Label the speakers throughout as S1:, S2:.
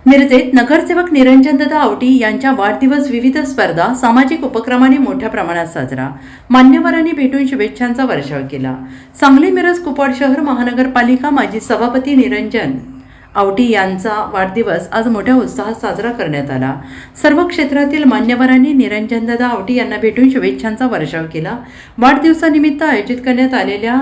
S1: मिरजेत नगरसेवक निरंजनदादा आवटी यांच्या वाढदिवस विविध स्पर्धा सामाजिक उपक्रमांनी मोठ्या प्रमाणात साजरा. मान्यवरांनी भेटून शुभेच्छांचा वर्षाव केला. सांगली मिरज कुपवाड शहर महानगरपालिका माजी सभापती निरंजन आवटी यांचा वाढदिवस आज मोठ्या उत्साहात साजरा करण्यात आला. सर्व क्षेत्रातील मान्यवरांनी निरंजनदादा आवटी यांना भेटून शुभेच्छांचा वर्षाव केला. वाढदिवसानिमित्त आयोजित करण्यात आलेल्या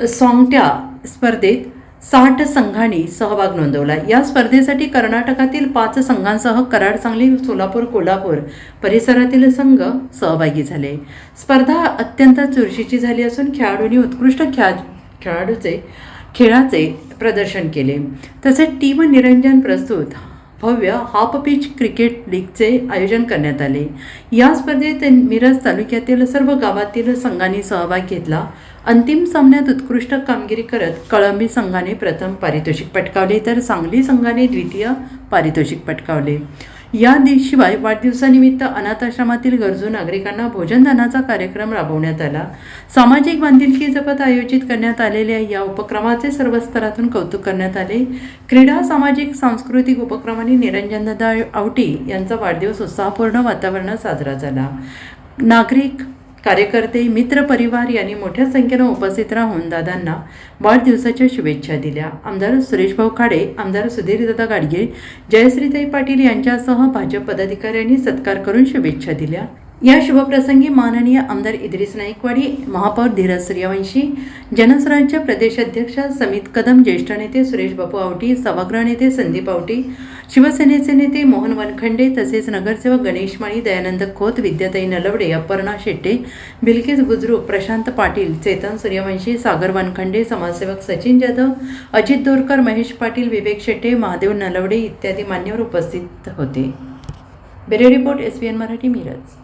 S1: सोंगट्या स्पर्धेत 60 संघांनी सहभाग नोंदवला. या स्पर्धेसाठी कर्नाटकातील 5 संघांसह कराड, सांगली, सोलापूर, कोल्हापूर परिसरातील संघ सहभागी झाले. स्पर्धा अत्यंत चुरशीची झाली असून खेळाडूंनी उत्कृष्ट खेळाचे प्रदर्शन केले. तसेच टीम निरंजन प्रस्तुत भव्य हाफ पिच क्रिकेट लीगचे आयोजन करण्यात आले. या स्पर्धेत मिरज तालुक्यातील सर्व गावातील संघांनी सहभाग घेतला. अंतिम सामन्यात उत्कृष्ट कामगिरी करत कळंबी संघाने प्रथम पारितोषिक पटकावले तर सांगली संघाने द्वितीय पारितोषिक पटकावले. याशिवाय वाढदिवसानिमित्त अनाथाश्रमातील गरजू नागरिकांना भोजनदानाचा कार्यक्रम राबवण्यात आला. सामाजिक बांधिलकी जपत आयोजित करण्यात आलेल्या या उपक्रमाचे सर्व स्तरातून कौतुक करण्यात आले. क्रीडा, सामाजिक, सांस्कृतिक उपक्रमांनी निरंजनदादा आवटी यांचा वाढदिवस उत्साहपूर्ण वातावरणात साजरा झाला. नागरिक, कार्यकर्ते, मित्र परिवार यांनी मोठ्या संख्येनं उपस्थित राहून दादांना वाढदिवसाच्या शुभेच्छा दिल्या. आमदार सुरेशभाऊ खाडे, आमदार सुधीरदादा गाडगे, जयश्रीताई पाटील यांच्यासह भाजप पदाधिकाऱ्यांनी सत्कार करून शुभेच्छा दिल्या. या शुभप्रसंगी माननीय आमदार इद्रिस नाईकवाडी, महापौर धीरज सूर्यवंशी, जनस्वराज्य प्रदेशाध्यक्ष समित कदम, ज्येष्ठ नेते सुरेश बापू आवटी, सभागृह नेते संदीप आवटी, शिवसेनेचे नेते मोहन वनखंडे, तसेच नगरसेवक गणेश माळी, दयानंद खोत, विद्याताई नलवडे, अपर्णा शेट्टे, बिल्किस बुजरुक, प्रशांत पाटील, चेतन सूर्यवंशी, सागर वनखंडे, समाजसेवक सचिन जाधव, अजित दोरकर, महेश पाटील, विवेक शेट्टे, महादेव नलवडे इत्यादी मान्यवर उपस्थित होते. Bureau report, SBN Marathi, Miraj.